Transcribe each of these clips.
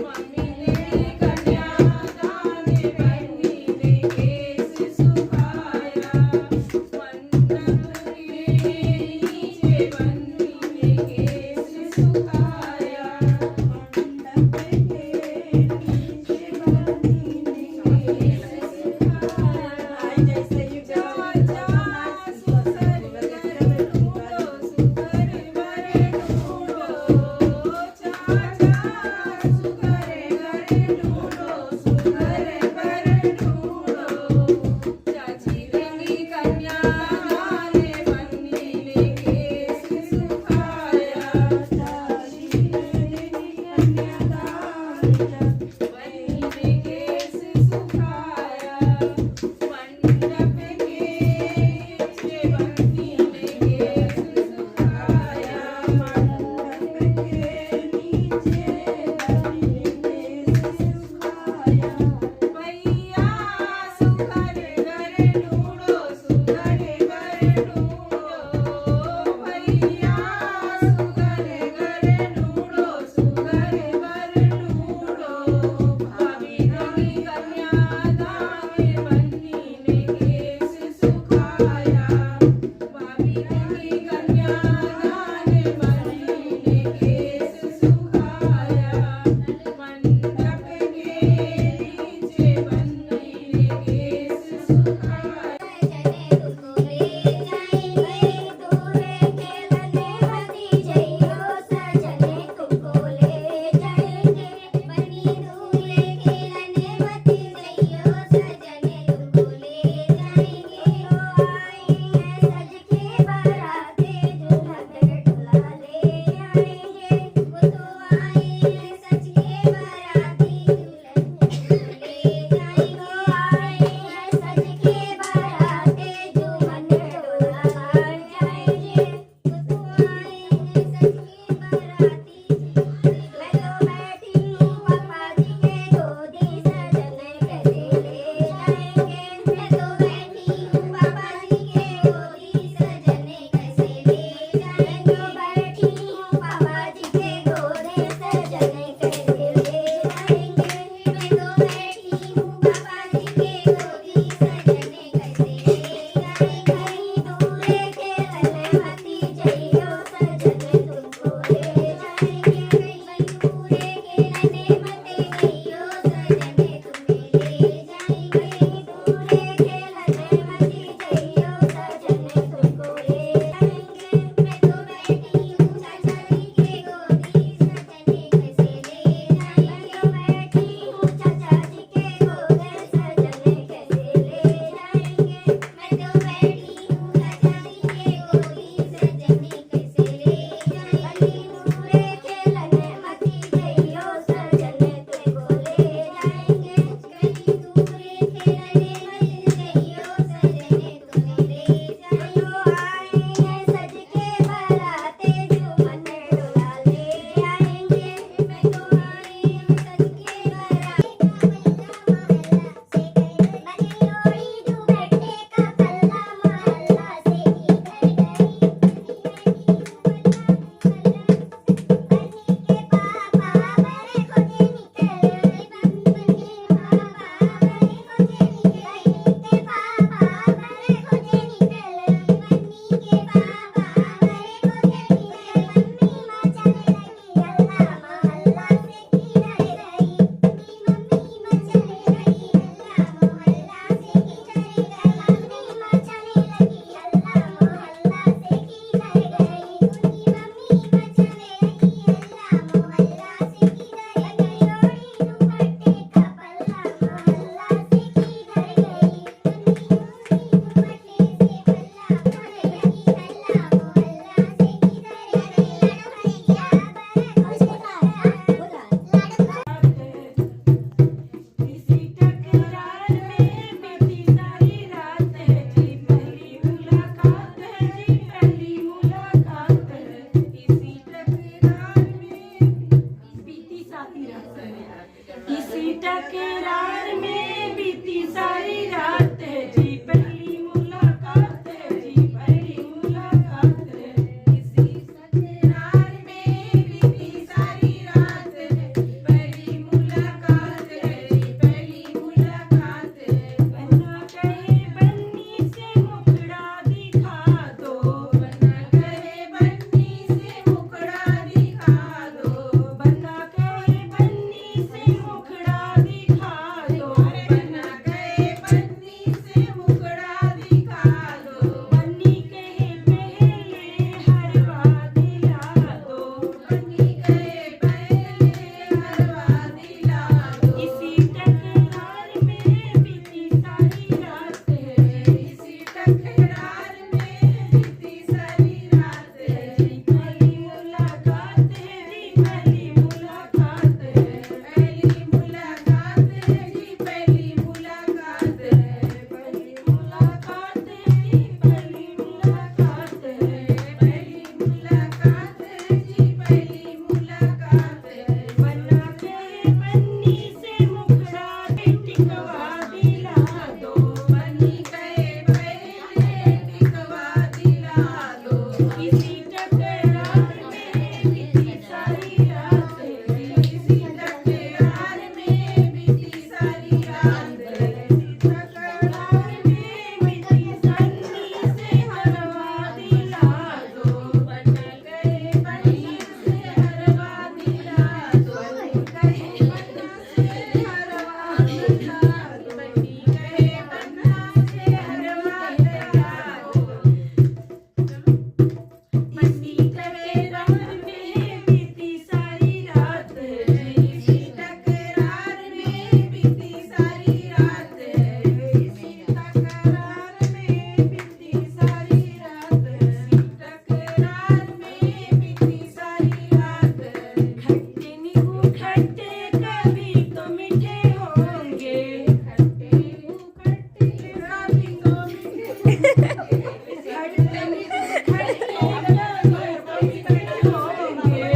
Mummy टकरार में बीती सारी रात है जी, पहली मुलाकात है जी, पहली मुलाकात है। इसी टकरार में बीती सारी रात है, पहली मुलाकात है जी, पहली मुलाकात है। बन्ना कहे बन्नी से मुखड़ा दिखा दो, बन्ना कहे बन्नी से मुखड़ा दिखा दो, बन्ना कहे बन्नी से मुखड़ा दिखा दो, बन्ना कहे बन्नी से मुखड़ा दिखा दो। बन्नी कहे पहले हरवा दिला दो, बन्नी कहे पहले हरवा दिला दो। इसी टकरार में बीती सारी रात है, इसी टकरार में बीती सारी रात है जी, पहली मुलाकात है जी, पहली मुलाकात है, पहली मुलाकात है जी, पहली मुलाकात है, पहली मुलाकात है जी, पहली मुलाकात है, पहली मुलाकात है जी, पहली मुलाकात है। बन्ना कहे बन्नी से मुखड़ा टिकवा दिला दो, बन्नी कहे पहले टिकवा दिला दो। इसी टकरार में बीती सारी रात है, इसी टकरार में बीती सारी रात है, इसी टकरार में बीती सन्नी से हरवा दिला दो, बन्ना कहे बन्नी से हरवा दिला दो, बन्नी कहे बन्ना से हरवा दिला दो, बन्नी कहे बन्ना से हरवा दिला दो। इसी टकरार में बीती सारी रात है, इसी टकरार में बीती सारी रात है, इसी टकरार में बीती सारी रात है, इसी टकरार में बीती सारी रात है। खट्टे नींबू खट्टे कभी तो मीठे होंगे, खट्टे नींबू खट्टे कभी तो मीठे होंगे, खट्टे नींबू खट्टे कभी तो मीठे होंगे।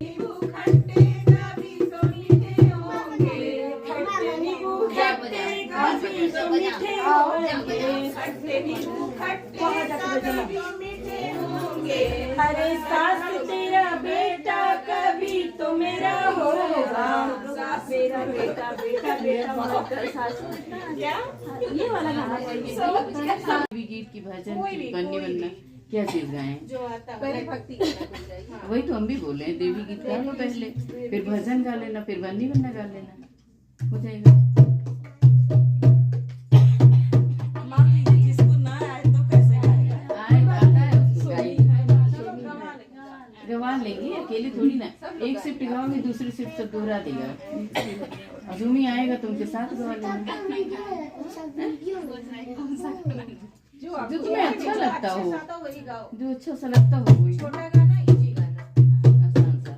नींबू खट्टे कभी तो मीठे होंगे, खट्टे नींबू खट्टे कभी तो मीठे होंगे, खट्टे नींबू खट्टे कभी तो मीठे होंगे। अरे सास तेरा बेटा कभी तो मेरा होगा, सास मेरा बेटा बेटा बेटा होगा, सास क्या ये वाला गाना देवी गीत की भजन की बन्नी बनना क्या चीज गाएं? जो आता पहले भक्ति गाना। वही तो हम भी बोले हैं, देवी गीत गा लो पहले, फिर भजन गा लेना, फिर बन्नी बनना गा लेना, हो जाएगा। मान लीजिए जिसको ना आए तो कैसे गाएगा? आए आता है उसको गाइए, गवा लेंगे, अकेले थोड़ी ना। एक शिफ्ट गाओगे दूसरी शिफ्ट सब दोहरा देगा। जो भी आएगा तो उनके साथ गवा लेना, जो तुम्हें अच्छा लगता हो, वही गाओ। जो अच्छा सा लगता हो वही। छोटा गाना, इजी गाना। आसान सा।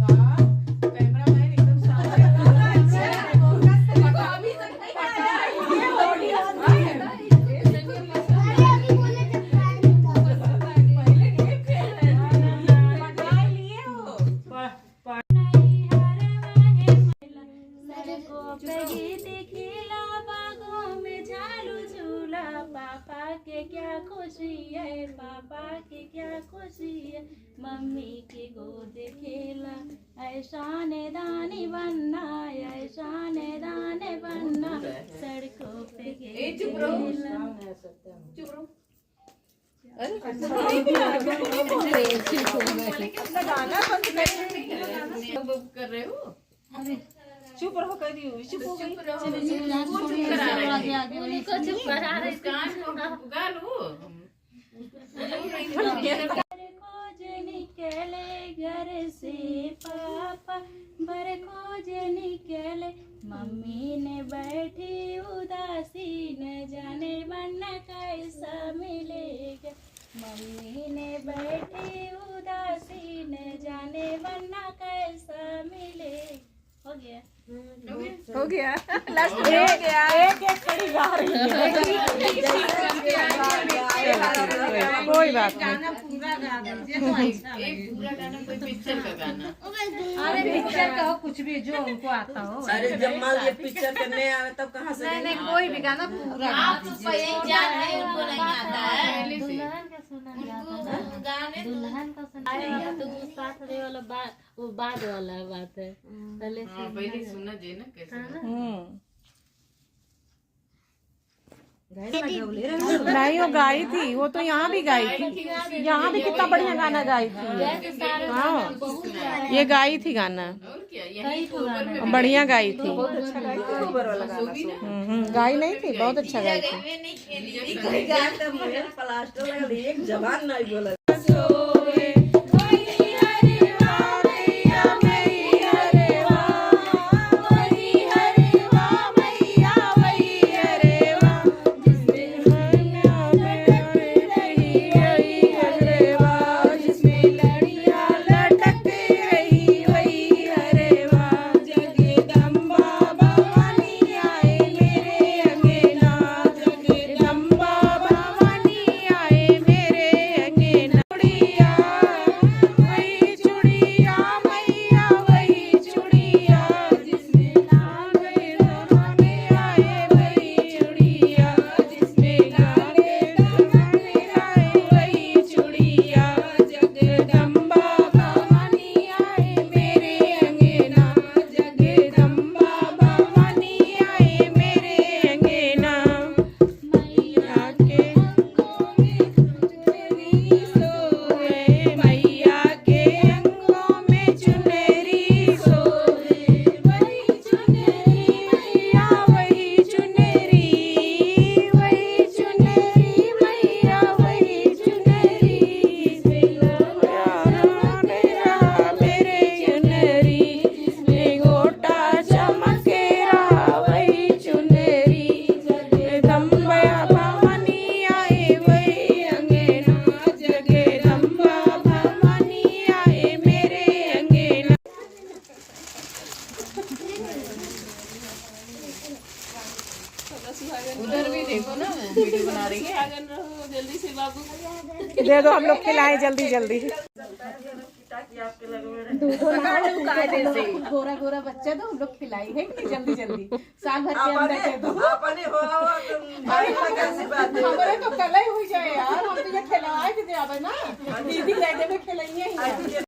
वाह, कैमरामैन एकदम सामने। अभी तक नहीं आया। ये ऑडियो पहले नहीं खेल पढ़ाई लिए हो। सड़कों पे गीत खिला, बागों में झालू झूला, पापा के क्या खुशी है, पापा की क्या खुशी है, मम्मी की गोद खेला, ऐसा दानी बनना, ऐसा दाने बनना, सड़कों पे गीत खेला। गाना बंद कर रहे हो? चुप रहो, कर दी चुप हो गई। खोज निकले घर से पापा, बर खोज निकले, मम्मी ने बैठी उदासी, न जाने बनना कैसा मिलेगा, मम्मी ने बैठी उदासी, न जाने बनना कैसा मिलेगा। हो गया, हो गया, लास्ट हो गया। एक एक खड़ी गा रही है। कोई बात नहीं। एक पूरा गाना कोई पिक्चर का गाना। अरे पिक्चर का हो, कुछ भी जो उनको आता हो। अरे जब मान ये पिक्चर करने आवे तब कहाँ से नहीं कोई भी गाना पूरा आप उसको यही जान रहे हैं, उनको नहीं आता है। दुल्हन का सुना गाने दुल्हन का सुना तो वो साथ रहे वाला बात, वो बाद वाला बात है। पहले हाँ, पहले सुना जे ना कैसे। नहीं वो गाई थी, वो तो यहाँ भी गाई थी, यहाँ भी कितना बढ़िया गाना गाई थी। हाँ ये गाई थी गाना, और क्या यही तो ऊपर में बढ़िया गाई थी। गाई नहीं थी, बहुत अच्छा गाई थी। प्लास्टर लगल एक जबान नहीं बोला। उधर भी देखो ना, वीडियो बना रही है। जल्दी से बाबू दे दो, हम लोग खिलाएं जल्दी जल्दी। गोरा गोरा बच्चा तो हम लोग खिलाई है कि जल्दी जल्दी साल भर के अंदर के दो। अपने हो कैसी बात है। हमारे तो कल ही हो जाए यार, हम तो ये खिलाए कि ना दीदी ले दे में खिलाइए ही।